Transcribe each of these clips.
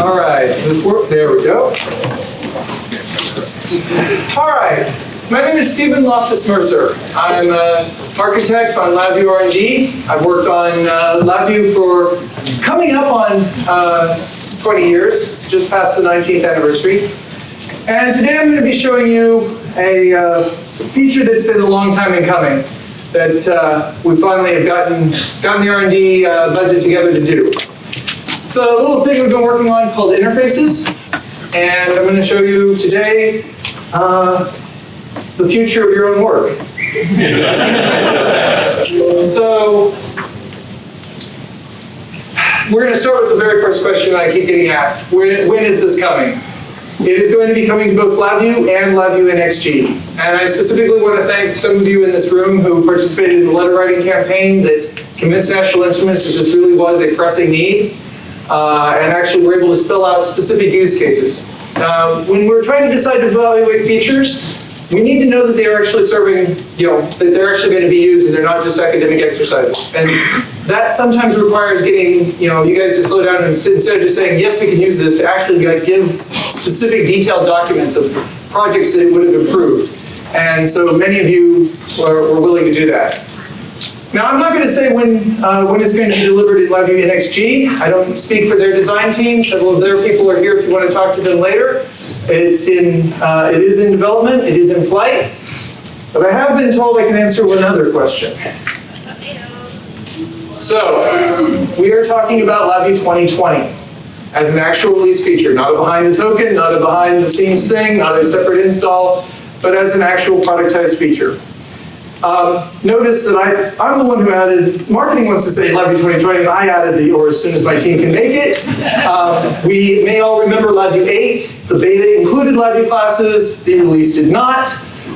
All right, does this work? There we go. All right, my name is Loftus Mercer. I'm an architect on LabVIEW R&D. I've worked on LabVIEW for coming up on 20 years, just past the 19th anniversary. And today I'm going to be showing you a feature that's been a long time in coming that we finally have gotten the R&D budget together to do. It's a little thing we've been working on called interfaces, and I'm going to show you today the future of your own work. So, we're going to start with the very first question that I keep getting asked. When is this coming? It is going to be coming to both LabVIEW and LabVIEW NXG. And I specifically want to thank some of you in this room who participated in the letter writing campaign that convinced National Instruments that this really was a pressing need. And actually were able to spell out specific use cases. When we're trying to decide to evaluate features, we need to know that they are actually serving, that they're actually going to be used and they're not just academic exercises. And that sometimes requires getting, you guys to slow down and instead of just saying, yes, we can use this, to actually give specific detailed documents of projects that it would have improved. And so many of you were willing to do that. Now, I'm not going to say when it's going to be delivered in LabVIEW NXG. I don't speak for their design team. Several of their people are here if you want to talk to them later. It is in development. It is in flight. But I have been told I can answer one other question. So, we are talking about LabVIEW 2020 as an actual release feature, not a behind the token, not a behind the scenes thing, not a separate install, but as an actual productized feature. Notice that I'm the one who added, marketing wants to say LabVIEW 2020, and I added the or as soon as my team can make it. We may all remember LabVIEW 8. The beta included LabVIEW classes, the release did not.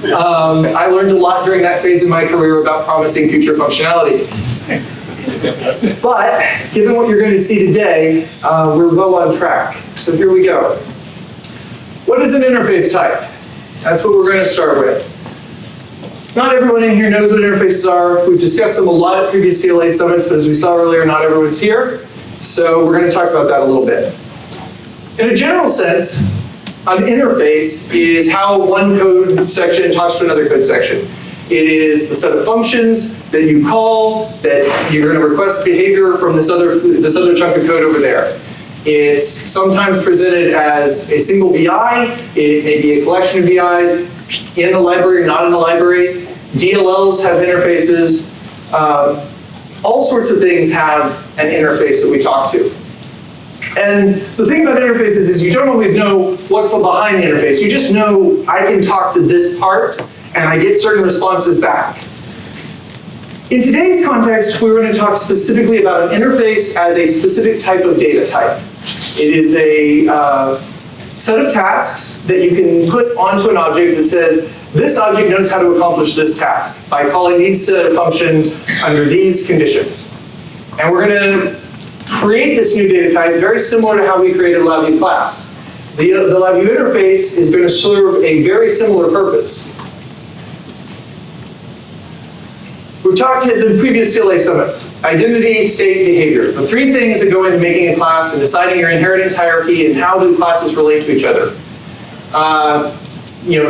I learned a lot during that phase of my career about promising future functionality. But, given what you're going to see today, we're well on track. So here we go. What is an interface type? That's what we're going to start with. Not everyone in here knows what interfaces are. We've discussed them a lot at previous CLA Summits, but as we saw earlier, not everyone's here. So we're going to talk about that a little bit. In a general sense, an interface is how one code section talks to another code section. It is the set of functions that you call, that you're going to request behavior from this other chunk of code over there. It's sometimes presented as a single VI. It may be a collection of VIs. In the library, not in the library. DLLs have interfaces. All sorts of things have an interface that we talk to. And the thing about interfaces is you don't always know what's behind the interface. You just know I can talk to this part and I get certain responses back. In today's context, we're going to talk specifically about an interface as a specific type of data type. It is a set of tasks that you can put onto an object that says, this object knows how to accomplish this task by calling these set of functions under these conditions. And we're going to create this new data type very similar to how we created LabVIEW class. The LabVIEw interface is going to serve a very similar purpose. We've talked at the previous CLA Summits, identity, state, behavior. The three things that go into making a class and deciding your inheritance hierarchy and how do classes relate to each other.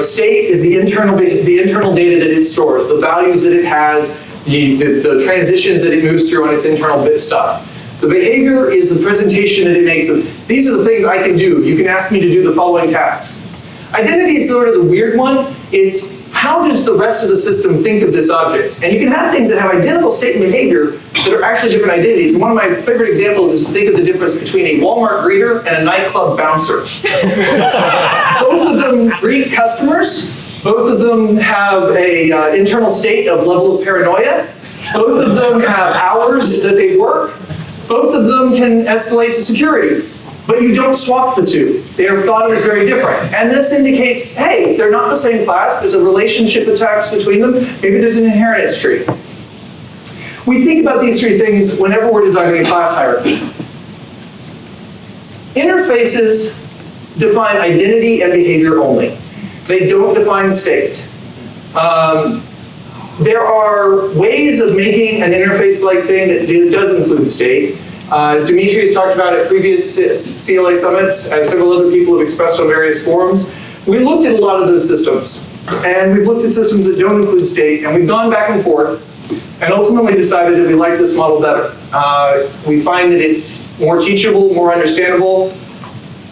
State is the internal data that it stores, the values that it has, the transitions that it moves through on its internal bit stuff. The behavior is the presentation that it makes of, these are the things I can do. You can ask me to do the following tasks. Identity is sort of the weird one. It's how does the rest of the system think of this object? And you can have things that have identical state and behavior that are actually different identities. And one of my favorite examples is to think of the difference between a Walmart greeter and a nightclub bouncer. Both of them greet customers. Both of them have an internal state of level of paranoia. Both of them have hours that they work. Both of them can escalate to security. But you don't swap the two. They are thought of as very different. And this indicates, hey, they're not the same class. There's a relationship attached between them. Maybe there's an inheritance tree. We think about these three things whenever we're designing a class hierarchy. Interfaces define identity and behavior only. They don't define state. There are ways of making an interface-like thing that does include state. As Dimitri has talked about at previous CLA Summits, as several other people have expressed on various forums, we looked at a lot of those systems. And we've looked at systems that don't include state, and we've gone back and forth, and ultimately decided that we like this model better. We find that it's more teachable, more understandable.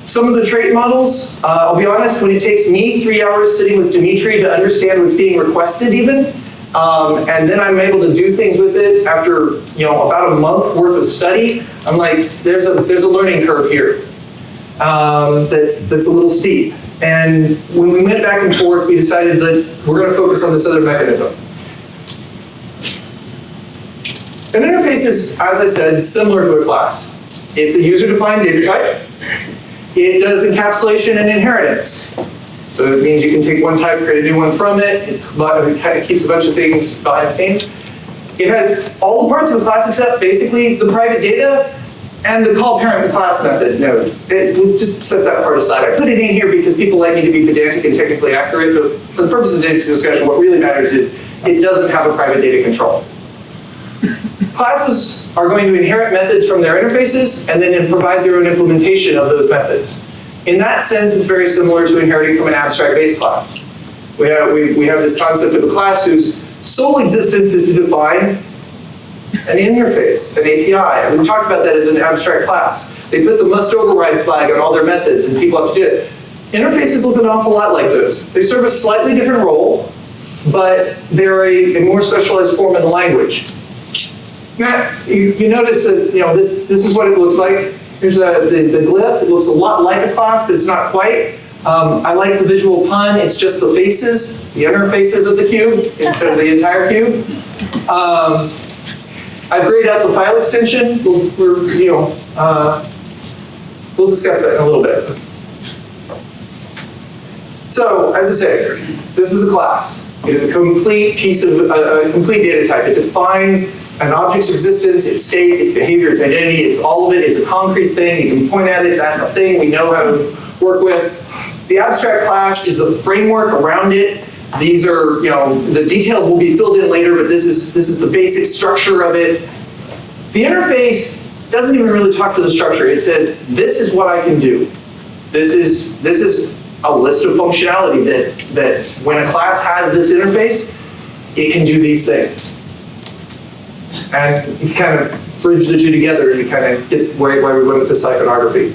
Some of the trait models, I'll be honest, when it takes me 3 hours sitting with Dimitri to understand what's being requested even, and then I'm able to do things with it after about a month worth of study, I'm like, there's a learning curve here that's a little steep. And when we went back and forth, we decided that we're going to focus on this other mechanism. An interface is, as I said, similar to a class. It's a user-defined data type. It does encapsulation and inheritance. So it means you can take one type, create a new one from it. It keeps a bunch of things behind the scenes. It has all the parts of the class except basically the private data and the call parent class method node. We'll just set that part aside. I put it in here because people like me to be pedantic and technically accurate, but for the purpose of today's discussion, what really matters is it doesn't have a private data control. Classes are going to inherit methods from their interfaces and then provide their own implementation of those methods. In that sense, it's very similar to inheriting from an abstract-based class. We have this concept of a class whose sole existence is to define an interface, an API. And we talked about that as an abstract class. They put the must override flag on all their methods and people have to do it. Interfaces look an awful lot like this. They serve a slightly different role, but they're a more specialized form of the language. Now, you notice that this is what it looks like. Here's the glyph. It looks a lot like a class, but it's not quite. I like the visual pun. It's just the faces, the inner faces of the cube, instead of the entire cube. I've grayed out the file extension. We'll discuss that in a little bit. So, as I say, this is a class. It is a complete piece of a complete data type. It defines an object's existence, its state, its behavior, its identity. It's all of it. It's a concrete thing. You can point at it. That's a thing we know how to work with. The abstract class is the framework around it. These are, the details will be filled in later, but this is the basic structure of it. The interface doesn't even really talk to the structure. It says, this is what I can do. This is a list of functionality that when a class has this interface, it can do these things. And you kind of bridge the two together, and you kind of get why we went with the iconography.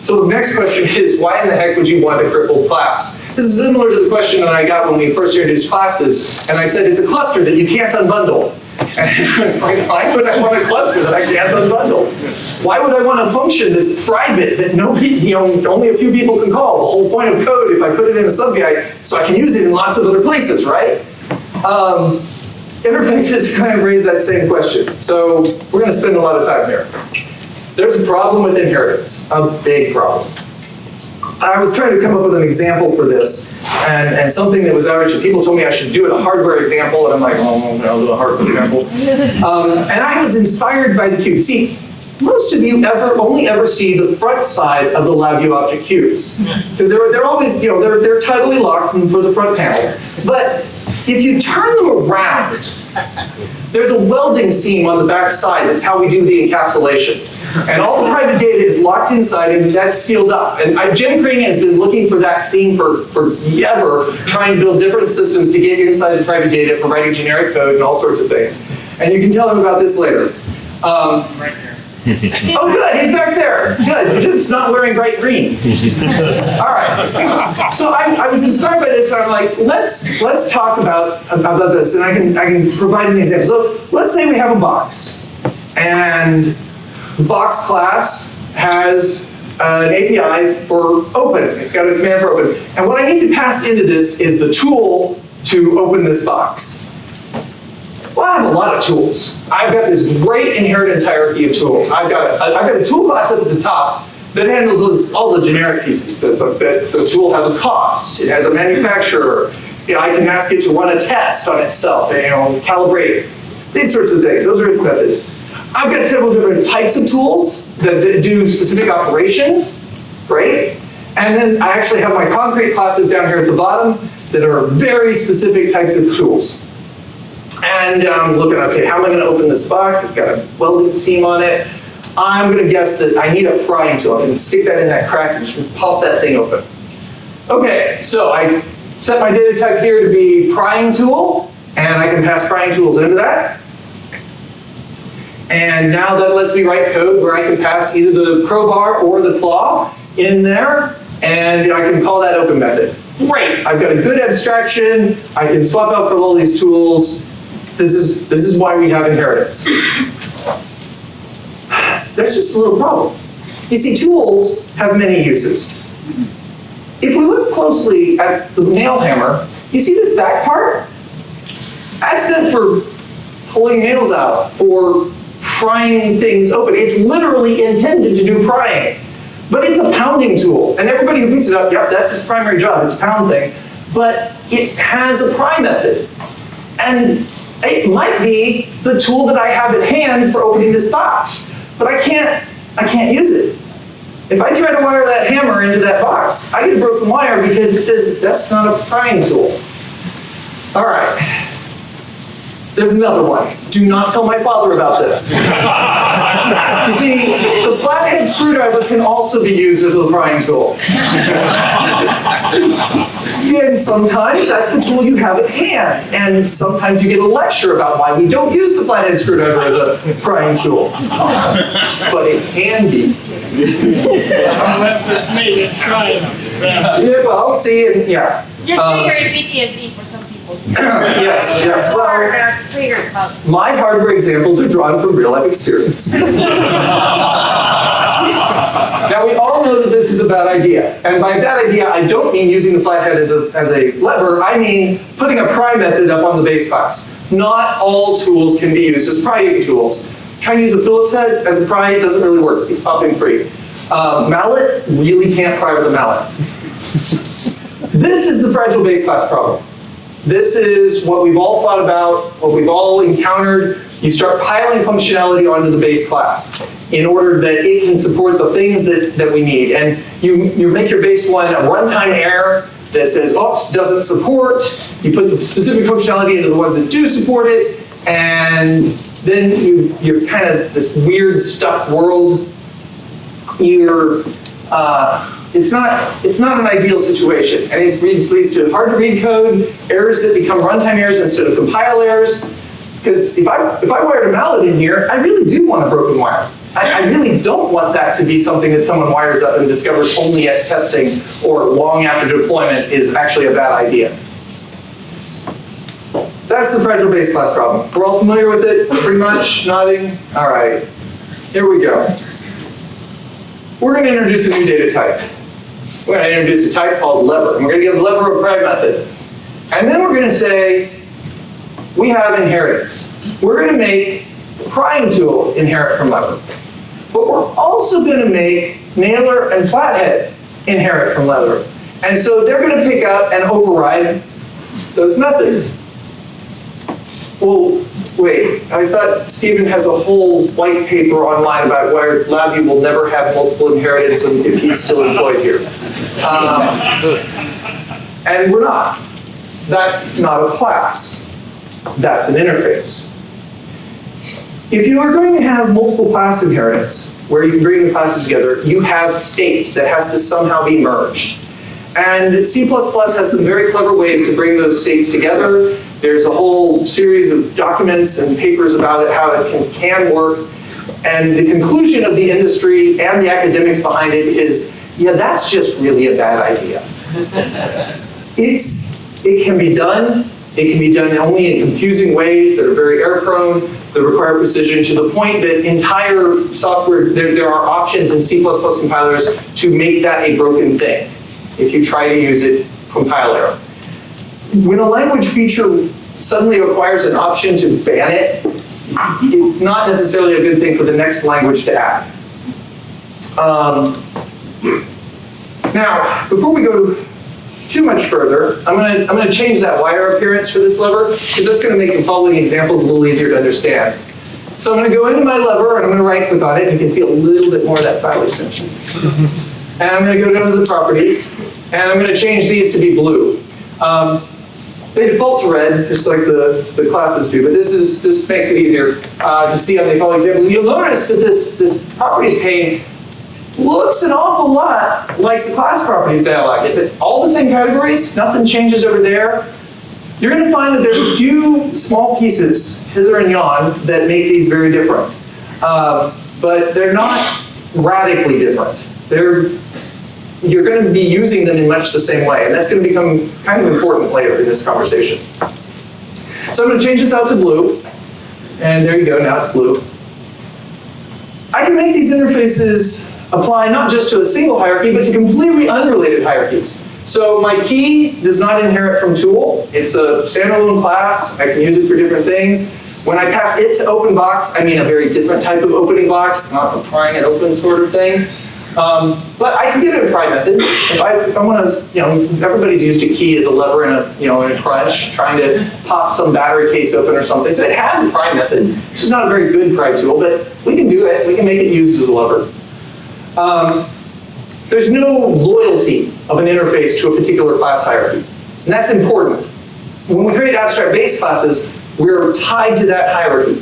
So the next question is, why in the heck would you want a crippled class? This is similar to the question that I got when we first introduced classes, and I said it's a cluster that you can't unbundle. And everyone's like, why would I want a cluster that I can't unbundle? Why would I want a function that's private that nobody, only a few people can call? The whole point of code, if I put it in a sub-VI, so I can use it in lots of other places, right? Interfaces kind of raise that same question. So we're going to spend a lot of time here. There's a problem with inheritance, a big problem. I was trying to come up with an example for this, and something that was average. People told me I should do a hardware example, and I'm like, oh, I'll do a hardware example. And I was inspired by the cube. See, most of you only ever see the front side of the LabVIEW object cubes, because they're always, they're tidally locked for the front panel. But if you turn them around, there's a welding seam on the back side. That's how we do the encapsulation. And all the private data is locked inside, and that's sealed up. And Jim Crane has been looking for that seam for ever, trying to build different systems to get inside the private data for writing generic code and all sorts of things. And you can tell him about this later. Right here. Oh, good, he's back there. Good, you're just not wearing bright green. All right. So I was inspired by this, and I'm like, let's talk about this, and I can provide an example. So let's say we have a box, and the box class has an API for open. It's got a command for open. And what I need to pass into this is the tool to open this box. Well, I have a lot of tools. I've got this great inheritance hierarchy of tools. I've got a tool class up at the top that handles all the generic pieces. The tool has a cost. It has a manufacturer. I can ask it to run a test on itself, calibrate. These sorts of things. Those are its methods. I've got several different types of tools that do specific operations, right? And then I actually have my concrete classes down here at the bottom that are very specific types of tools. And I'm looking, okay, how am I going to open this box? It's got a welding seam on it. I'm going to guess that I need a prying tool. I'm going to stick that in that crack and just pop that thing open. Okay, so I set my data type here to be prying tool, and I can pass prying tools into that. And now that lets me write code where I can pass either the crowbar or the claw in there, and I can call that open method. Great, I've got a good abstraction. I can swap out for all these tools. This is why we have inheritance. There's just a little problem. You see, tools have many uses. If we look closely at the nail hammer, you see this back part? That's meant for pulling nails out, for prying things open. It's literally intended to do prying. But it's a pounding tool, and everybody who picks it up, yep, that's its primary job, is to pound things. But it has a pry method. And it might be the tool that I have at hand for opening this box. But I can't use it. If I try to wire that hammer into that box, I get a broken wire because it says that's not a prying tool. All right. There's another one. Do not tell my father about this. You see, the flathead screwdriver can also be used as a prying tool. And sometimes that's the tool you have at hand. And sometimes you get a lecture about why we don't use the flathead screwdriver as a prying tool. But it can be. Unless it's made in China. Yeah, well, see, and yeah. You're triggering PTSD for some people. Yes, yes. Or triggers about. My hardware examples are drawn from real life experience. Now we all know that this is a bad idea. And by bad idea, I don't mean using the flathead as a lever, I mean putting a pry method up on the base box. Not all tools can be used as prying tools. Trying to use a Phillips head as a pry doesn't really work. It's popping free. Mallet, really can't pry with a mallet. This is the fragile base class problem. This is what we've all thought about, what we've all encountered. You start piling functionality onto the base class in order that it can support the things that we need. And you make your base one a runtime error that says, oops, doesn't support. You put the specific functionality into the ones that do support it, and then you're kind of this weird stuck world. It's not an ideal situation, and it leads to hard to read code, errors that become runtime errors instead of compile errors. Because if I wired a mallet in here, I really do want a broken wire. I really don't want that to be something that someone wires up and discovers only at testing or long after deployment is actually a bad idea. That's the fragile base class problem. We're all familiar with it, pretty much, nodding. All right, here we go. We're going to introduce a new data type. We're going to introduce a type called lever. And we're going to give lever a pry method. And then we're going to say, we have inheritance. We're going to make prying tool inherit from lever. But we're also going to make nailer and flathead inherit from lever. And so they're going to pick up and override those methods. Well, wait, I thought Stephen has a whole white paper online about why LabVIEW will never have multiple inheritance if he's still employed here. And we're not. That's not a class. That's an interface. If you are going to have multiple class inheritance, where you can bring the classes together, you have state that has to somehow be merged. And C++ has some very clever ways to bring those states together. There's a whole series of documents and papers about it, how it can work. And the conclusion of the industry and the academics behind it is, yeah, that's just really a bad idea. It can be done. It can be done only in confusing ways that are very error-prone, that require precision, to the point that entire software, there are options in C++ compilers to make that a broken thing if you try to use it compile error. When a language feature suddenly requires an option to ban it, it's not necessarily a good thing for the next language to add. Now, before we go too much further, I'm going to change that wire appearance for this lever, because that's going to make the following examples a little easier to understand. So I'm going to go into my lever, and I'm going to right click on it, and you can see a little bit more of that file extension. And I'm going to go down to the properties, and I'm going to change these to be blue. They default to red, just like the classes do, but this makes it easier to see on the following example. You'll notice that this properties pane looks an awful lot like the class properties dialog. All the same categories, nothing changes over there. You're going to find that there's a few small pieces, hither and yon, that make these very different. But they're not radically different. You're going to be using them in much the same way, and that's going to become kind of important later in this conversation. So I'm going to change this out to blue, and there you go, now it's blue. I can make these interfaces apply not just to a single hierarchy, but to completely unrelated hierarchies. So my key does not inherit from tool. It's a standalone class. I can use it for different things. When I pass it to open box, I mean a very different type of opening box, not the prying it open sort of thing. But I can give it a pry method. If I want to, everybody's used a key as a lever in a crunch, trying to pop some battery case open or something. So it has a pry method. It's just not a very good pry tool, but we can do it. We can make it used as a lever. There's no loyalty of an interface to a particular class hierarchy, and that's important. When we create abstract base classes, we're tied to that hierarchy.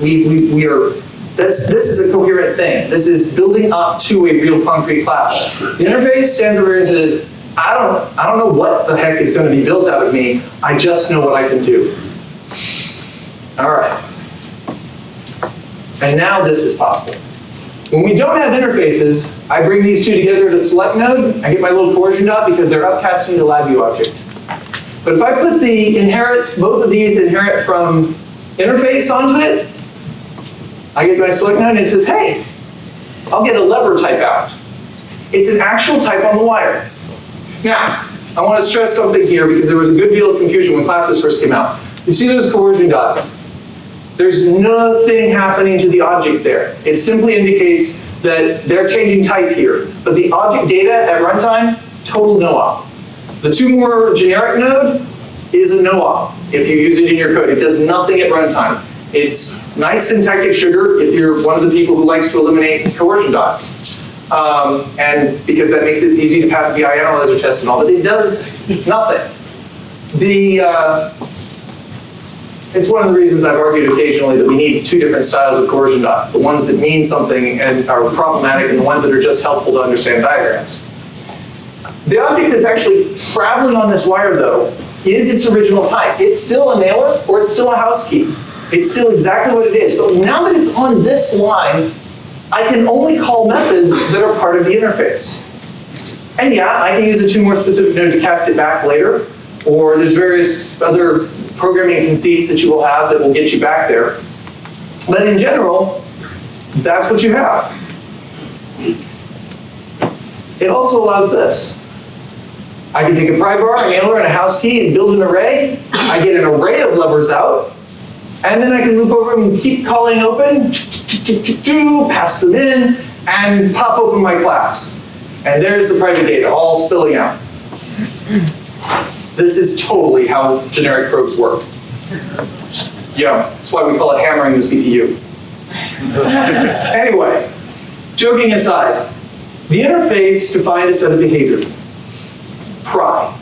This is a coherent thing. This is building up to a real concrete class. The interface stands over here and says, I don't know what the heck is going to be built out of me. I just know what I can do. All right. And now this is possible. When we don't have interfaces, I bring these two together at a select node. I get my little coercion dot because they're upcasting the LabVIEW object. But if I put both of these inherit from interface onto it, I get my select node and it says, hey, I'll get a lever type out. It's an actual type on the wire. Now, I want to stress something here because there was a good deal of confusion when classes first came out. You see those coercion dots? There's nothing happening to the object there. It simply indicates that they're changing type here. But the object data at runtime, total no-op. The two more generic node is a no-op if you use it in your code. It does nothing at runtime. It's nice syntactic sugar if you're one of the people who likes to eliminate coercion dots. And because that makes it easy to pass BI analyzer tests and all, but it does nothing. It's one of the reasons I've argued occasionally that we need two different styles of coercion dots, the ones that mean something and are problematic and the ones that are just helpful to understand diagrams. The object that's actually traveling on this wire, though, is its original type. It's still a nailer or it's still a house key. It's still exactly what it is. But now that it's on this line, I can only call methods that are part of the interface. And yeah, I can use a two more specific node to cast it back later, or there's various other programming conceits that you will have that will get you back there. But in general, that's what you have. It also allows this. I can take a pry bar, a nailer, and a house key and build an array. I get an array of levers out. And then I can loop over and keep calling open, pass them in, and pop open my class. And there's the private data all spilling out. This is totally how generic probes work. Yeah, that's why we call it hammering the CPU. Anyway, joking aside, the interface defined a set of behavior. Pry.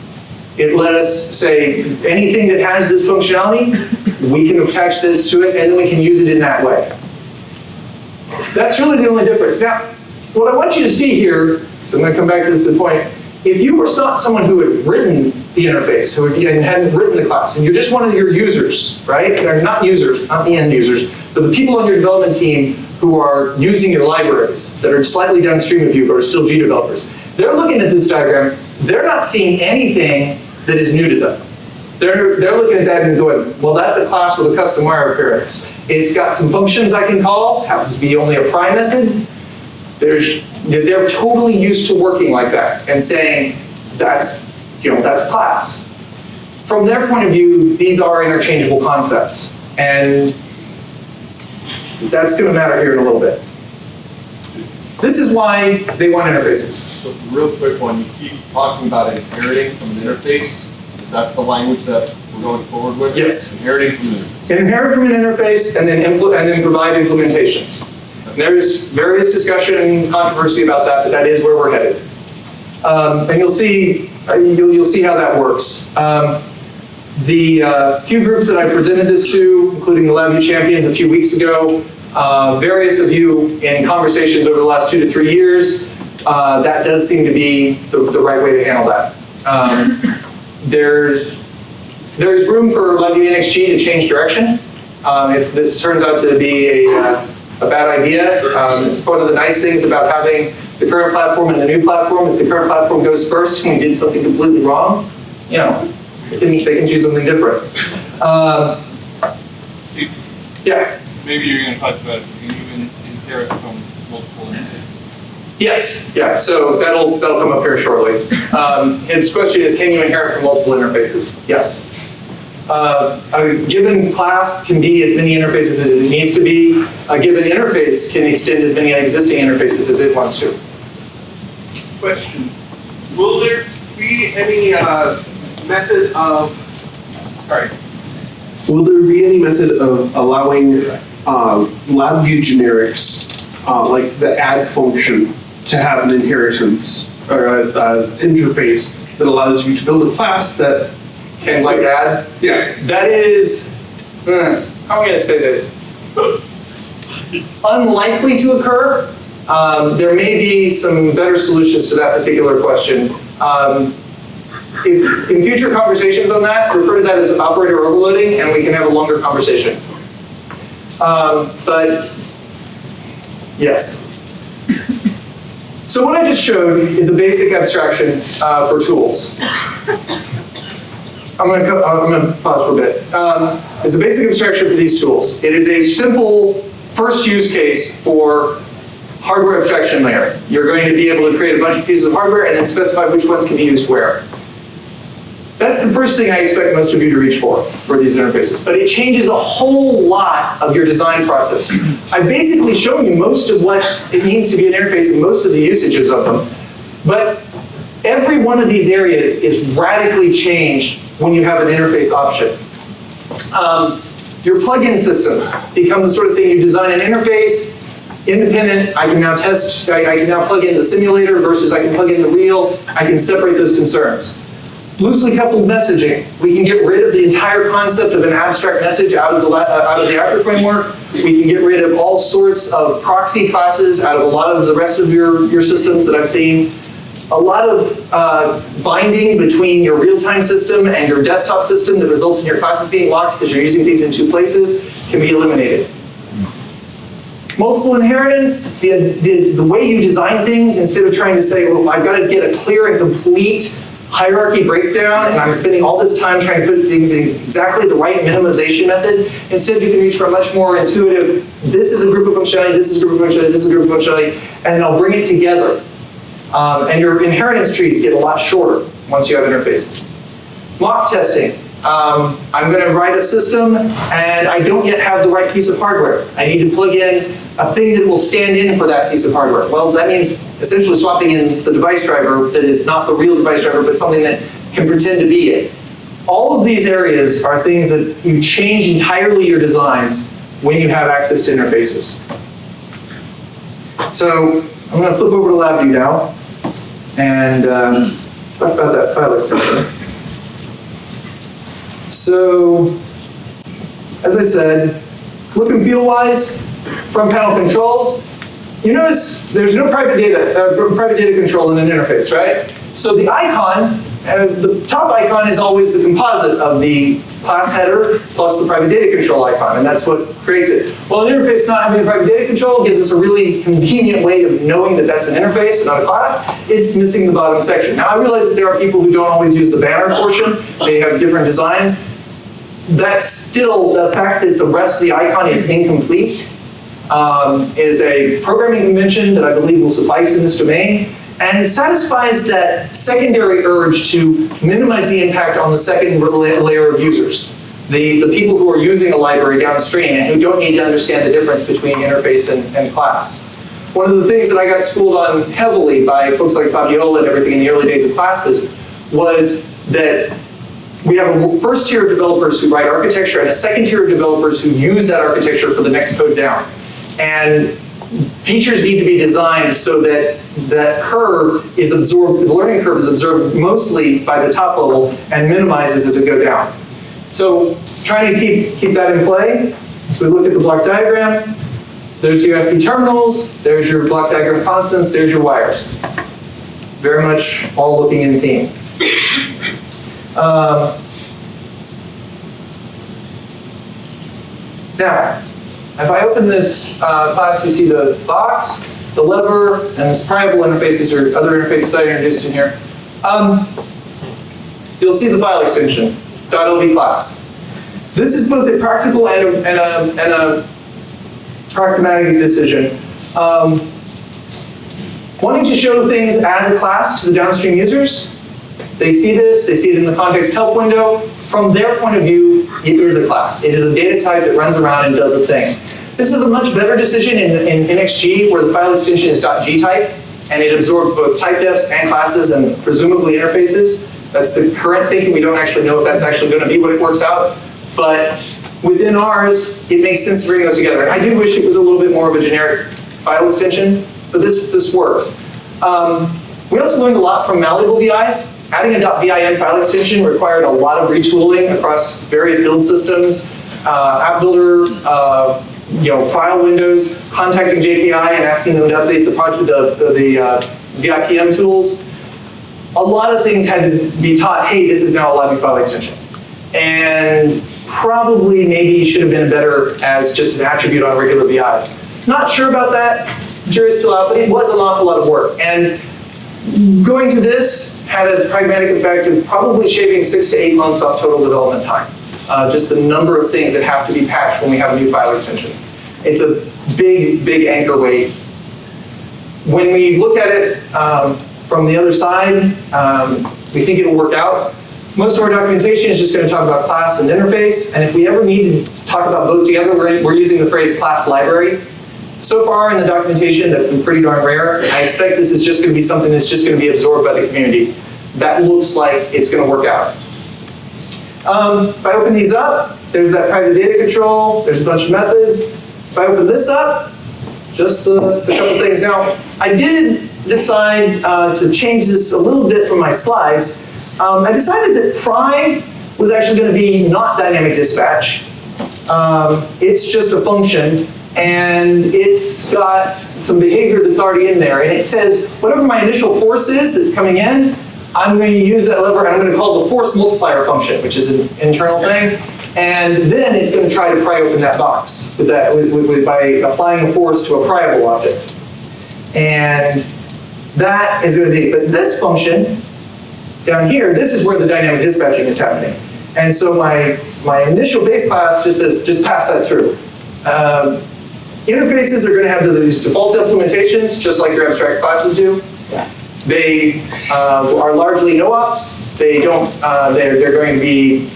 It let us say anything that has this functionality, we can attach this to it, and then we can use it in that way. That's really the only difference. Now, what I want you to see here, so I'm going to come back to this at the point, if you were someone who had written the interface, who hadn't written the class, and you're just one of your users, right? They're not users, not the end users, but the people on your development team who are using your libraries that are slightly downstream of you but are still G developers. They're looking at this diagram, they're not seeing anything that is new to them. They're looking at that and going, well, that's a class with a custom wire appearance. It's got some functions I can call, happens to be only a pry method. They're totally used to working like that and saying, that's class. From their point of view, these are interchangeable concepts. And that's going to matter here in a little bit. This is why they want interfaces. So real quick one, you keep talking about inheriting from an interface. Is that the language that we're going forward with? Yes. Inheriting from an interface. Inherit from an interface and then provide implementations. And there's various discussion and controversy about that, but that is where we're headed. And you'll see how that works. The few groups that I presented this to, including the LabVIEW champions a few weeks ago, various of you in conversations over the last 2 to 3 years, that does seem to be the right way to handle that. There's room for LabVIEW NXG to change direction. If this turns out to be a bad idea, it's one of the nice things about having the current platform and the new platform. If the current platform goes first and we did something completely wrong, you know, they can choose something different. Yeah? Maybe you're going to talk about you can even inherit from multiple interfaces. Yes, yeah, so that'll come up here shortly. His question is, can you inherit from multiple interfaces? Yes. A given class can be as many interfaces as it needs to be. A given interface can extend as many existing interfaces as it wants to. Question. Will there be any method of, will there be any method of allowing LabVIEW generics, like the add function, to have an inheritance or an interface that allows you to build a class that Can like add? Yeah. That is, how am I going to say this? Unlikely to occur. There may be some better solutions to that particular question. In future conversations on that, refer to that as operator overloading, and we can have a longer conversation. But yes. So what I just showed is a basic abstraction for tools. I'm going to pause for a bit. It's a basic abstraction for these tools. It is a simple first use case for hardware abstraction layer. You're going to be able to create a bunch of pieces of hardware and then specify which ones can be used where. That's the first thing I expect most of you to reach for these interfaces. But it changes a whole lot of your design process. I've basically shown you most of what it means to be an interface and most of the usages of them. But every one of these areas is radically changed when you have an interface option. Your plugin systems become the sort of thing you design an interface, independent, I can now test, I can now plug in the simulator versus I can plug in the real, I can separate those concerns. Loosely coupled messaging, we can get rid of the entire concept of an abstract message out of the actor framework. We can get rid of all sorts of proxy classes out of a lot of the rest of your systems that I've seen. A lot of binding between your real-time system and your desktop system that results in your classes being locked because you're using things in 2 places can be eliminated. Multiple inheritance, the way you design things, instead of trying to say, well, I've got to get a clear and complete hierarchy breakdown, and I'm spending all this time trying to put things in exactly the right minimization method. Instead, you can reach for a much more intuitive, this is a group of functionality, this is a group of functionality, this is a group of functionality, and I'll bring it together. And your inheritance trees get a lot shorter once you have interfaces. Mock testing. I'm going to write a system, and I don't yet have the right piece of hardware. I need to plug in a thing that will stand in for that piece of hardware. Well, that means essentially swapping in the device driver that is not the real device driver, but something that can pretend to be it. All of these areas are things that you change entirely your designs when you have access to interfaces. So I'm going to flip over to LabVIEW now and talk about that file extension. So, as I said, look and feel wise, front panel controls. You notice there's no private data control in an interface, right? So the icon, the top icon is always the composite of the class header plus the private data control icon, and that's what creates it. Well, an interface not having a private data control gives us a really convenient way of knowing that that's an interface and not a class. It's missing the bottom section. Now, I realize that there are people who don't always use the banner portion. They have different designs. That's still, the fact that the rest of the icon is incomplete is a programming convention that I believe will suffice in this domain, and it satisfies that secondary urge to minimize the impact on the second layer of users, the people who are using a library downstream and who don't need to understand the difference between interface and class. One of the things that I got schooled on heavily by folks like Fabiola and everything in the early days of classes was that we have a first tier of developers who write architecture and a second tier of developers who use that architecture for the next code down. And features need to be designed so that that curve is absorbed, the learning curve is absorbed mostly by the top level and minimizes as it goes down. So trying to keep that in play. So we look at the block diagram. There's your FP terminals, there's your block diagram constants, there's your wires. Very much all looking in theme. Now, if I open this class, you see the box, the lever, and this priable interfaces or other interfaces that are introduced in here. You'll see the file extension, .lv class. This is both a practical and a pragmatic decision. Wanting to show things as a class to the downstream users, they see this, they see it in the context help window. From their point of view, it is a class. It is a data type that runs around and does a thing. This is a much better decision in NXG, where the file extension is .g type, and it absorbs both type defs and classes and presumably interfaces. That's the current thinking. We don't actually know if that's actually going to be what it works out. But within ours, it makes sense to bring those together. And I do wish it was a little bit more of a generic file extension, but this works. We also learned a lot from malleable VIs. Adding a .vin file extension required a lot of retooling across various build systems, app builder, file windows, contacting JPI and asking them to update the project, the VIPM tools. A lot of things had to be taught, hey, this is now a LabVIEW file extension. And probably maybe should have been better as just an attribute on regular VIs. Not sure about that, jury's still out, but it was an awful lot of work. And going to this had a pragmatic effect of probably shaving 6 to 8 months off total development time. Just the number of things that have to be patched when we have a new file extension. It's a big, big anchor weight. When we look at it from the other side, we think it'll work out. Most of our documentation is just going to talk about class and interface, and if we ever need to talk about both together, we're using the phrase class library. So far in the documentation, that's been pretty darn rare. I expect this is just going to be something that's just going to be absorbed by the community. That looks like it's going to work out. If I open these up, there's that private data control, there's a bunch of methods. If I open this up, just the couple things. Now, I did decide to change this a little bit from my slides. I decided that pry was actually going to be not dynamic dispatch. It's just a function, and it's got some behavior that's already in there. And it says, whatever my initial force is that's coming in, I'm going to use that lever, and I'm going to call the force multiplier function, which is an internal thing. And then it's going to try to pry open that box by applying a force to a pryable object. And that is going to be, but this function down here, this is where the dynamic dispatching is happening. And so my initial base class just says, just pass that through. Interfaces are going to have these default implementations, just like your abstract classes do. They are largely no-ops. They don't. They're going to be,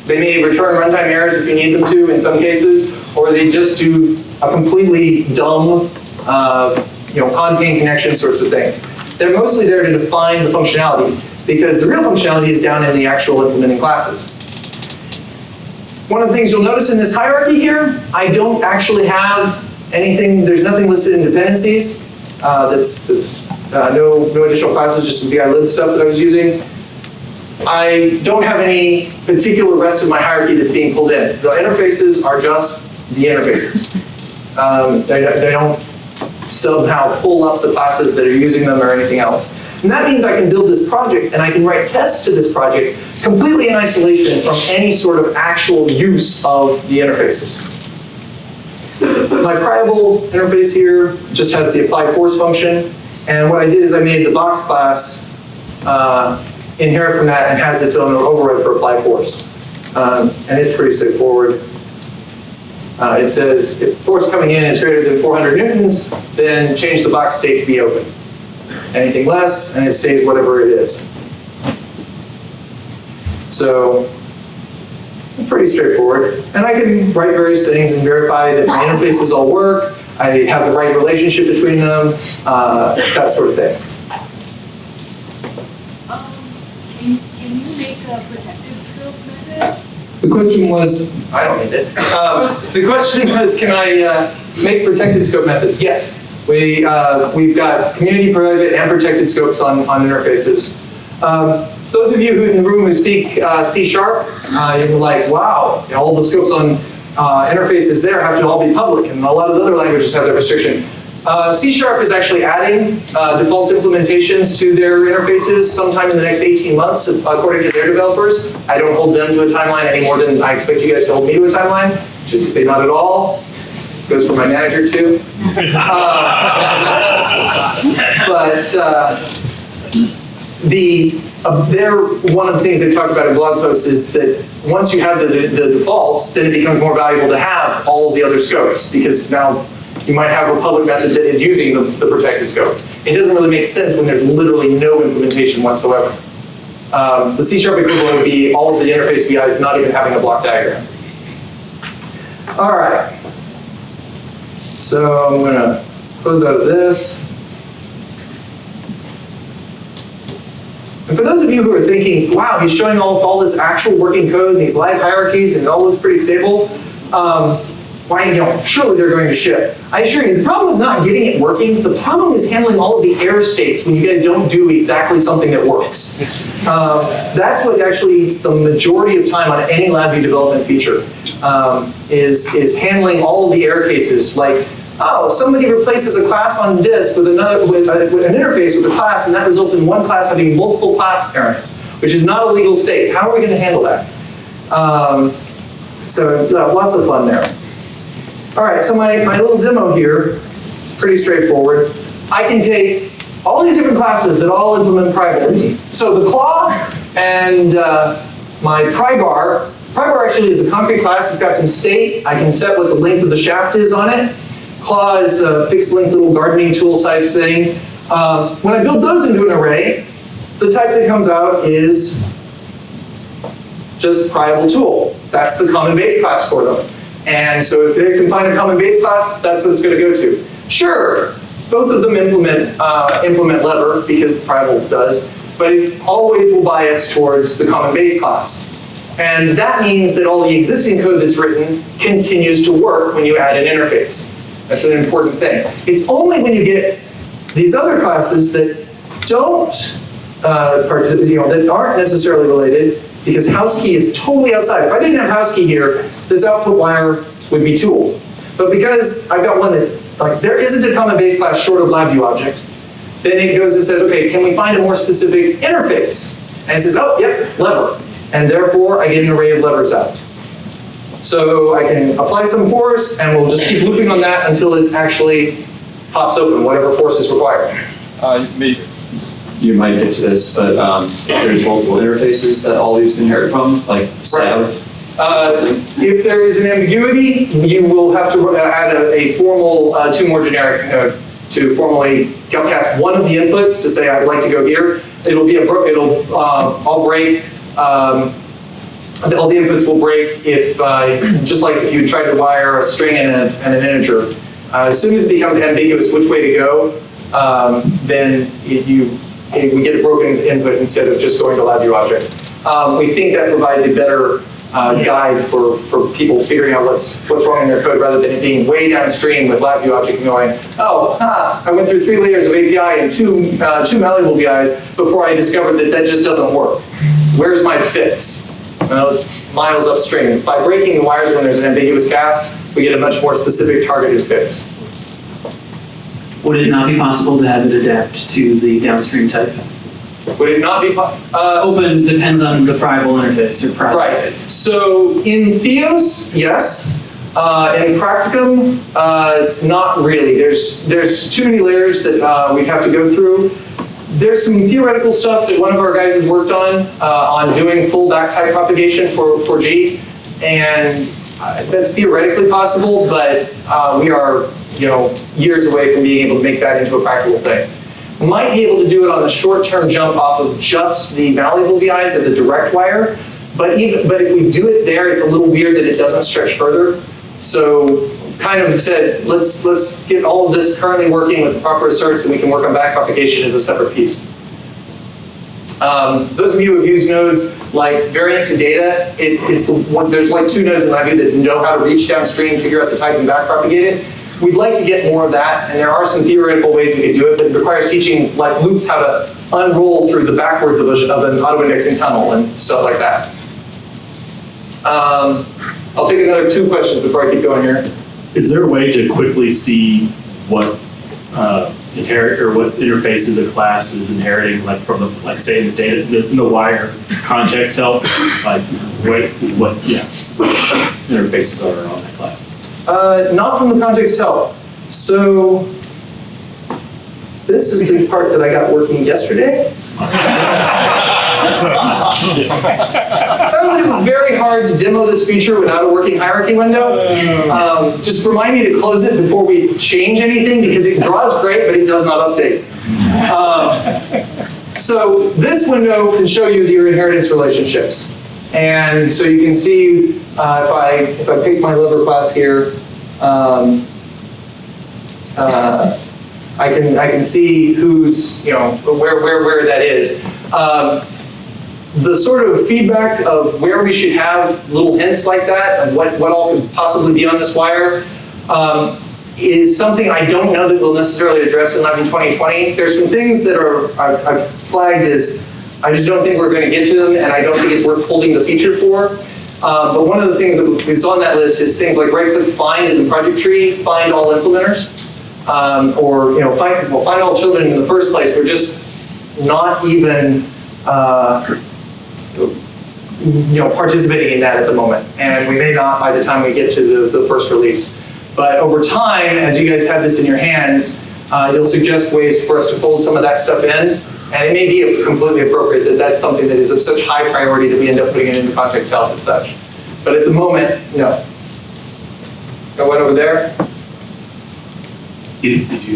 they may return runtime errors if you need them to in some cases, or they just do a completely dumb, on-pane connection sorts of things. They're mostly there to define the functionality, because the real functionality is down in the actual implementing classes. One of the things you'll notice in this hierarchy here, I don't actually have anything, there's nothing listed in dependencies. That's no additional classes, just some VI-lib stuff that I was using. I don't have any particular rest of my hierarchy that's being pulled in. The interfaces are just the interfaces. They don't somehow pull up the classes that are using them or anything else. And that means I can build this project and I can write tests to this project completely in isolation from any sort of actual use of the interfaces. My pryable interface here just has the apply force function. And what I did is I made the box class inherit from that and has its own override for apply force. And it's pretty straightforward. It says if force coming in is greater than 400 newtons, then change the box state to be open. Anything less, and it stays whatever it is. So, pretty straightforward. And I can write various things and verify that my interfaces all work, I have the right relationship between them, that sort of thing. Can you make a protected scope method? The question was, I don't need it. The question was, can I make protected scope methods? Yes. We've got community private and protected scopes on interfaces. Those of you who in the room who speak C#, you're like, wow, all the scopes on interfaces there have to all be public, and a lot of the other languages have that restriction. C# is actually adding default implementations to their interfaces sometime in the next 18 months, according to their developers. I don't hold them to a timeline any more than I expect you guys to hold me to a timeline, just to say not at all. Goes for my manager too. One of the things they talk about in blog posts is that once you have the defaults, then it becomes more valuable to have all the other scopes, because now you might have a public method that is using the protected scope. It doesn't really make sense when there's literally no implementation whatsoever. The C# equivalent would be all of the interface VIs not even having a block diagram. All right. So I'm going to close out of this. And for those of you who are thinking, wow, he's showing all this actual working code and these live hierarchies and it all looks pretty stable, surely they're going to ship. I assure you, the problem is not getting it working. The problem is handling all of the error states when you guys don't do exactly something that works. That's what actually eats the majority of time on any LabVIEW development feature, is handling all of the error cases. Like, oh, somebody replaces a class on disk with an interface with a class, and that results in one class having multiple class parents, which is not a legal state. How are we going to handle that? Lots of fun there. All right, so my little demo here is pretty straightforward. I can take all these different classes that all implement privately. So the claw and my prybar. Prybar actually is a concrete class. It's got some state. I can set what the length of the shaft is on it. Claw is a fixed length little gardening tool size thing. When I build those into an array, the type that comes out is just pryable tool. That's the common base class for them. And so if they can find a common base class, that's what it's going to go to. Sure, both of them implement lever because pryable does, but it always will bias towards the common base class. And that means that all the existing code that's written continues to work when you add an interface. That's an important thing. It's only when you get these other classes that don't, that aren't necessarily related, because house key is totally outside. If I didn't have house key here, this output wire would be tooled. But because I've got one that's like, there isn't a common base class short of LabVIEW object, then it goes and says, okay, can we find a more specific interface? And it says, oh, yep, lever. And therefore, I get an array of levers out. So I can apply some force, and we'll just keep looping on that until it actually pops open, whatever force is required. You might get to this, but if there's multiple interfaces that all these inherit from, like SAB? If there is an ambiguity, you will have to add a formal, two more generic node to formally cast one of the inputs to say I'd like to go here. It'll be all break. All the inputs will break if, just like if you tried to wire a string and an integer. As soon as it becomes ambiguous which way to go, then we get it broken as input instead of just going to LabVIEW object. We think that provides a better guide for people figuring out what's wrong in their code, rather than it being way downstream with LabVIEw object and going, oh, I went through 3 layers of API and two malleable VIs before I discovered that just doesn't work. Where's my fix? Well, it's miles upstream. By breaking the wires when there's an ambiguous cast, we get a much more specific targeted fix. Would it not be possible to have it adapt to the downstream type? Would it not be Open depends on the pryable interface or private right. interface. So in Theos, yes. In Practicum, not really. There's too many layers that we'd have to go through. There's some theoretical stuff that one of our guys has worked on doing full back-type propagation for G, and that's theoretically possible, but we are years away from being able to make that into a practical thing. Might be able to do it on the short-term jump off of just the malleable VIs as a direct wire, but if we do it there, it's a little weird that it doesn't stretch further. So kind of said, let's get all of this currently working with the proper asserts, and we can work on back propagation as a separate piece. Those of you who have used nodes like variant to data, there's like 2 nodes in LabVIEW that know how to reach downstream, figure out the type, and back propagate it. We'd like to get more of that, and there are some theoretical ways we could do it, but it requires teaching like loops how to unroll through the backwards of an auto-indexing tunnel and stuff like that. I'll take another 2 questions before I keep going here. Is there a way to quickly see what what interfaces a class is inheriting, like from the, like say in the data, in the wire context help, like what interfaces are on that class? Not from the context help. So this is the part that I got working yesterday. I found that it was very hard to demo this feature without a working hierarchy window. Just remind me to close it before we change anything because it draws great, but it does not update. So this window can show you your inheritance relationships. And so you can see if I pick my lever class here, I can see who's, where that is. The sort of feedback of where we should have little hints like that, of what all could possibly be on this wire, is something I don't know that we'll necessarily address in LabVIEW 2020. There's some things that I've flagged as I just don't think we're going to get to them, and I don't think it's worth holding the feature for. But one of the things that is on that list is things like right-click find in the project tree, find all implementers, or find all children in the first place. We're just not even participating in that at the moment, and we may not by the time we get to the first release. But over time, as you guys have this in your hands, you'll suggest ways for us to fold some of that stuff in, and it may be completely appropriate that that's something that is of such high priority that we end up putting it into context help and such. But at the moment, no. Got one over there. If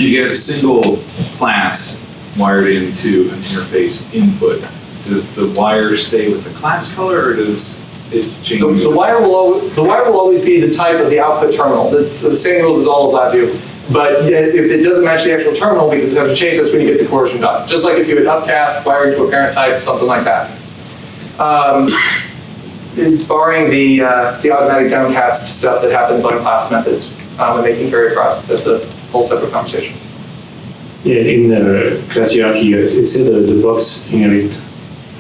you had a single class wired into an interface input, does the wire stay with the class color, or does it change? The wire will always be the type of the output terminal. That's the same rules as all of LabVIEW. But if it doesn't match the actual terminal, because it has to change, that's when you get the coercion done. Just like if you had upcast, wiring to a parent type, something like that. Barring the automatic downcast stuff that happens on class methods when they can carry across. That's a whole separate conversation. Yeah, in the class hierarchy, it said the box inherit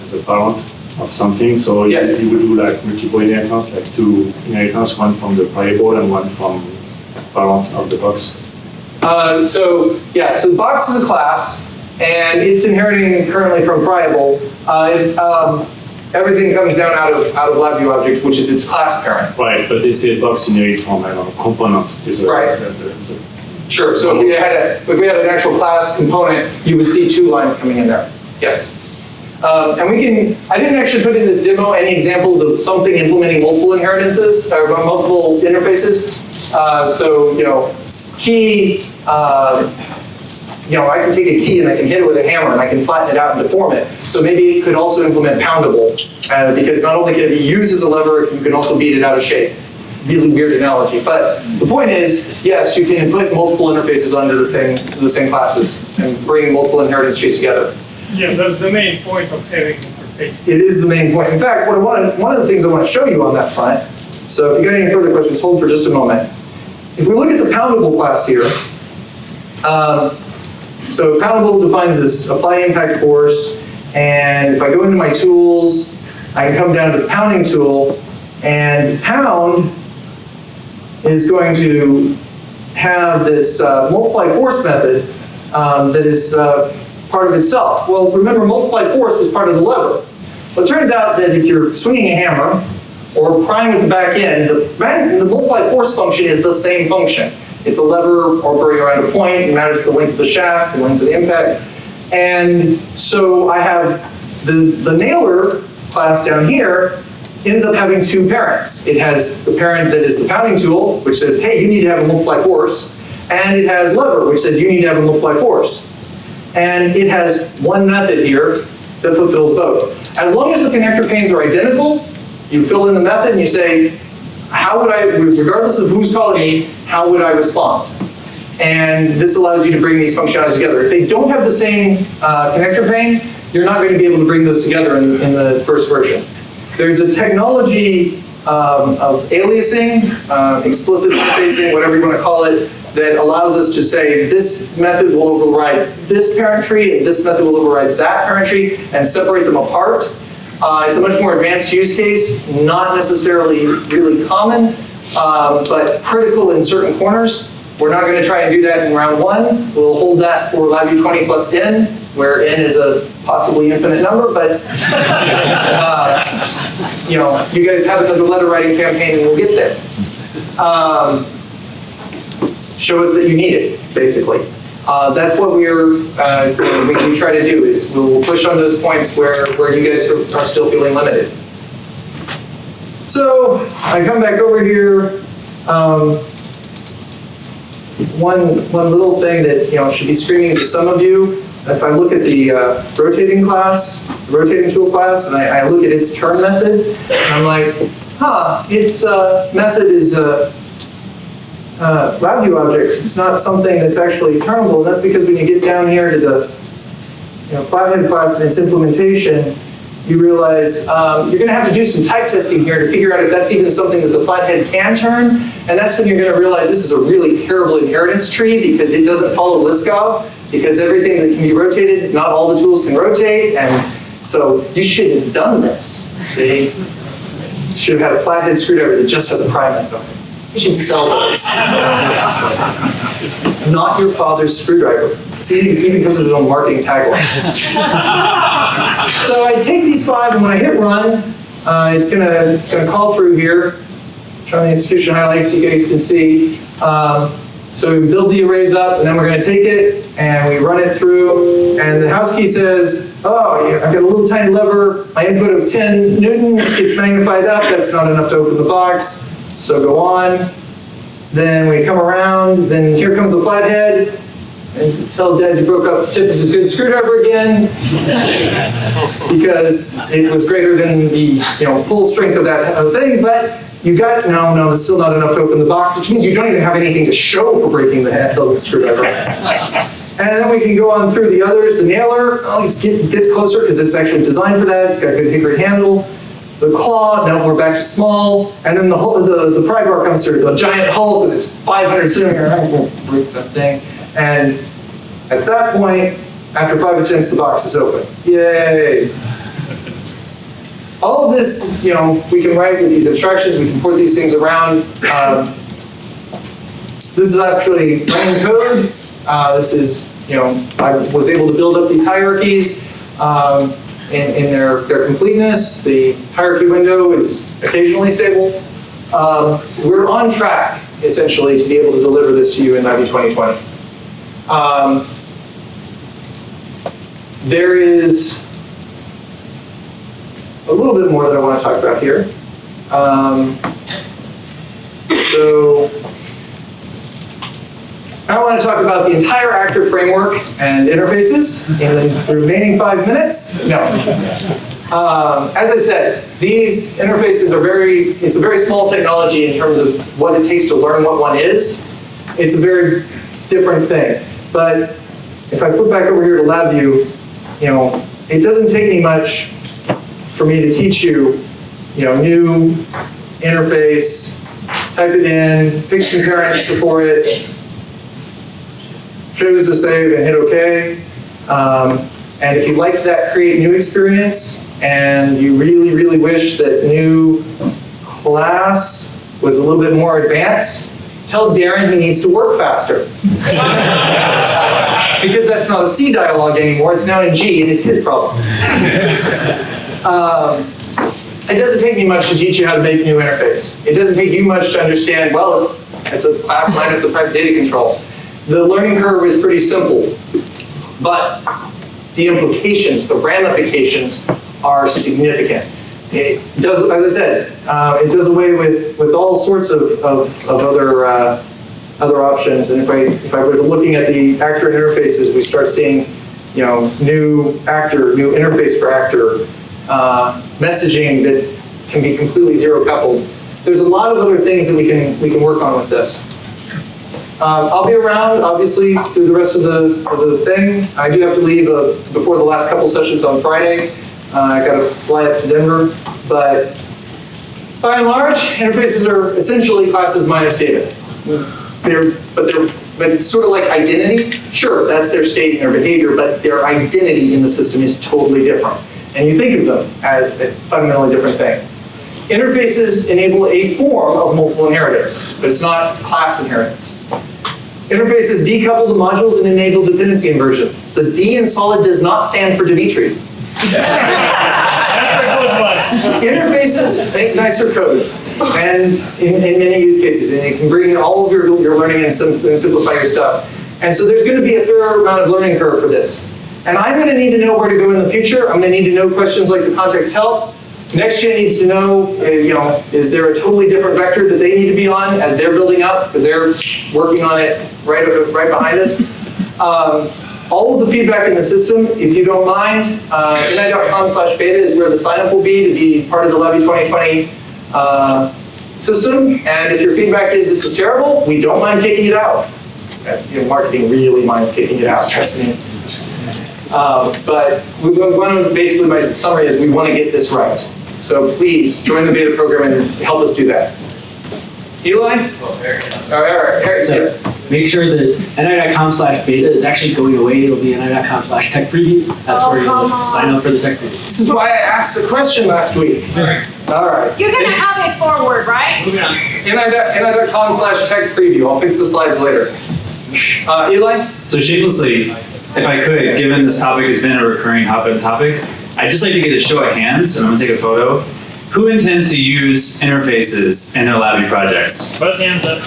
as a parent of something, so yes. You would do like multiple inheritance, like 2 inheritance, one from the variable and one from parent of the box. So the box is a class, and it's inheriting currently from variable. Everything comes down out of LabVIEW object, which is its class parent. Right, but they say box inherit from component. Right. Sure. So if we had an actual class component, you would see 2 lines coming in there. Yes. And I didn't actually put in this demo any examples of something implementing multiple inheritances or multiple interfaces. Key. I can take a key and I can hit it with a hammer and I can flatten it out and deform it. So maybe it could also implement poundable, because not only can it be used as a lever, you can also beat it out of shape. Really weird analogy, but the point is, yes, you can put multiple interfaces under the same classes and bring multiple inheritance trees together. Yeah, that's the main point of having interface. It is the main point. In fact, one of the things I want to show you on that front, so if you got any further questions, hold for just a moment. If we look at the poundable class here, so poundable defines this apply impact force, and if I go into my tools, I can come down to the pounding tool, and pound is going to have this multiply force method that is part of itself. Well, remember, multiply force was part of the lever. Well, it turns out that if you're swinging a hammer or prying at the back end, the multiply force function is the same function. It's a lever orbiting around a point. It matters the length of the shaft, the length of the impact. And so I have the nailer class down here ends up having 2 parents. It has the parent that is the pounding tool, which says, hey, you need to have a multiply force. And it has lever, which says you need to have a multiply force. And it has one method here that fulfills both. As long as the connector panes are identical, you fill in the method and you say, how would I, regardless of who's calling me, how would I respond? And this allows you to bring these functionalities together. If they don't have the same connector pane, you're not going to be able to bring those together in the first version. There's a technology of aliasing, explicit interfacing, whatever you want to call it, that allows us to say this method will override this parent tree and this method will override that parent tree and separate them apart. It's a much more advanced use case, not necessarily really common, but critical in certain corners. We're not going to try and do that in round one. We'll hold that for LabVIEW 20 plus n, where n is a possibly infinite number, but you know, you guys have another letter writing campaign and we'll get there. Show us that you need it, basically. That's what we try to do, is we'll push on those points where you guys are still feeling limited. So I come back over here. One little thing that should be screaming to some of you. If I look at the rotating tool class, and I look at its turn method, and I'm like, its method is LabVIEW object. It's not something that's actually turnable, and that's because when you get down here to the flathead class and its implementation, you realize you're going to have to do some type testing here to figure out if that's even something that the flathead can turn, and that's when you're going to realize this is a really terrible inheritance tree because it doesn't follow Liskov, because everything that can be rotated, not all the tools can rotate, and so you shouldn't have done this, see? You should have had a flathead screwdriver that just has a prime end on it. You should sell those. Not your father's screwdriver. See, it even comes with its own marketing tagline. So I take these 5, and when I hit run, it's gonna call through here. Try the execution highlights so you guys can see. So we build the arrays up, and then we're gonna take it, and we run it through, and the house key says, oh, I've got a little tiny lever, my input of 10 newton gets magnified up, that's not enough to open the box. So go on, then we come around, then here comes the flathead, and tell Dad you broke up the tip of his good screwdriver again, because it was greater than the full strength of that thing, but you got, no, it's still not enough to open the box, which means you don't even have anything to show for breaking the screwdriver. And then we can go on through the others. The nailer, it gets closer because it's actually designed for that, it's got a good hickory handle. The claw, now we're back to small, and then the pry bar comes through, the giant Hulk with its 500 centimeter, we'll break that thing. And at that point, after 5 attempts, the box is open. Yay! All of this, we can write with these abstractions, we can port these things around. This is actually running code. This is, I was able to build up these hierarchies. In their completeness. The hierarchy window is occasionally stable. We're on track, essentially, to be able to deliver this to you in LabVIEW 2020. There is a little bit more that I want to talk about here. So I want to talk about the entire actor framework and interfaces in the remaining 5 minutes. No. As I said, these interfaces are it's a very small technology in terms of what it takes to learn what one is. It's a very different thing. But if I flip back over here to LabVIEW, it doesn't take me much for me to teach you, new interface, type it in, pick some parents for it, choose to save and hit OK. And if you liked that create new experience and you really, really wish that new class was a little bit more advanced, tell Darren he needs to work faster. Because that's not a C dialogue anymore, it's now in G and it's his problem. It doesn't take me much to teach you how to make new interface. It doesn't take you much to understand, well, it's a class line, it's a private data control. The learning curve is pretty simple, but the implications, the ramifications are significant. It does, as I said, it does away with all sorts of other options. And if I were looking at the actor interfaces, we start seeing, new interface for actor, messaging that can be completely zero coupled. There's a lot of other things that we can work on with this. I'll be around, obviously, through the rest of the thing. I do have to leave before the last couple sessions on Friday. I got to fly up to Denver, but by and large, interfaces are essentially classes minus data. They're but it's sort of like identity. Sure, that's their state and their behavior, but their identity in the system is totally different. And you think of them as a fundamentally different thing. Interfaces enable a form of multiple inheritance, but it's not class inheritance. Interfaces decouple the modules and enable dependency inversion. The D in solid does not stand for Dimitri. That's a good one. Interfaces make nicer code, and in many use cases, and you can bring in all of your learning and simplify your stuff. And so there's going to be a fair amount of learning curve for this. And I'm going to need to know where to go in the future. I'm going to need to know questions like the context help. NextGen needs to know, is there a totally different vector that they need to be on as they're building up, because they're working on it right behind us. All of the feedback in the system, if you don't mind, ni.com/beta is where the sign-up will be to be part of the LabVIEW 2020 system. And if your feedback is this is terrible, we don't mind kicking it out. Marketing really minds kicking it out, trust me. But we want to, basically my summary is we want to get this right. So please join the beta program and help us do that. Eli? Eric, So make sure that ni.com/beta is actually going away. It'll be ni.com/techpreview. That's where you'll sign up for the tech preview. This is why I asked the question last week. All right. You're gonna have it forward, right? ni.com/tech preview. I'll fix the slides later. Eli? So shamelessly, if I could, given this topic has been a recurring hot-button topic, I'd just like to get a show of hands, and I'm gonna take a photo. Who intends to use interfaces in their LabVIEW projects? Both hands up.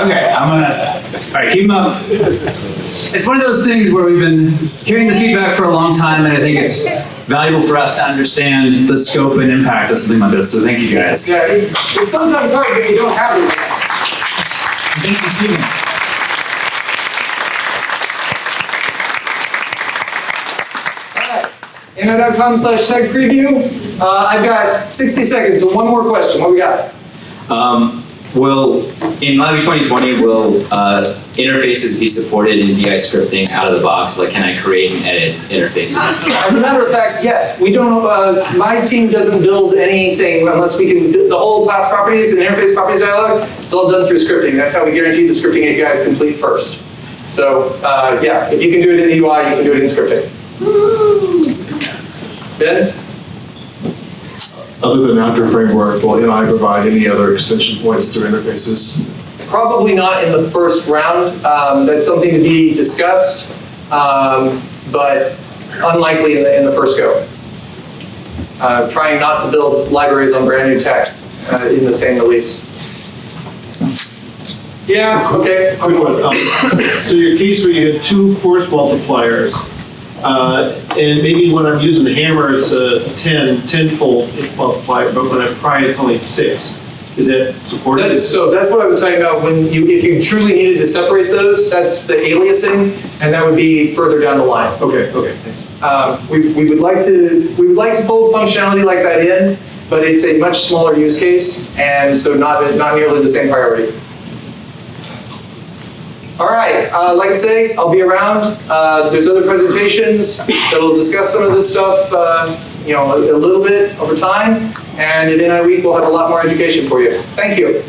Okay, all right, keep them up. It's one of those things where we've been hearing the feedback for a long time, and I think it's valuable for us to understand the scope and impact of something like this. So thank you guys. Yeah, it's sometimes hard when you don't have it. Thank you, Stephen. ni.com/tech preview. I've got 60 seconds, so one more question. What we got? In LabVIEW 2020, will interfaces be supported in VI scripting out of the box? Like, can I create and edit interfaces? As a matter of fact, yes. We don't. My team doesn't build anything unless we can. The whole class properties and interface properties dialog. It's all done through scripting. That's how we guarantee the scripting API is complete first. So yeah, if you can do it in the UI, you can do it in scripting. Ben? Other than After Framework, will NI provide any other extension points through interfaces? Probably not in the first round. That's something to be discussed, but unlikely in the first go. Trying not to build libraries on brand new tech in the same release. Yeah, okay. Quick one. So your case where you had two force multipliers, and maybe when I'm using the hammer, it's a 10-fold multiplier, but when I pry, it's only 6. Is that supported? So that's what I was talking about. If you truly needed to separate those, that's the aliasing, and that would be further down the line. Okay, thanks. We would like to fold functionality like that in, but it's a much smaller use case, and so not nearly the same priority. All right, like I say, I'll be around. There's other presentations that'll discuss some of this stuff, a little bit over time. And at NI Week, we'll have a lot more education for you. Thank you.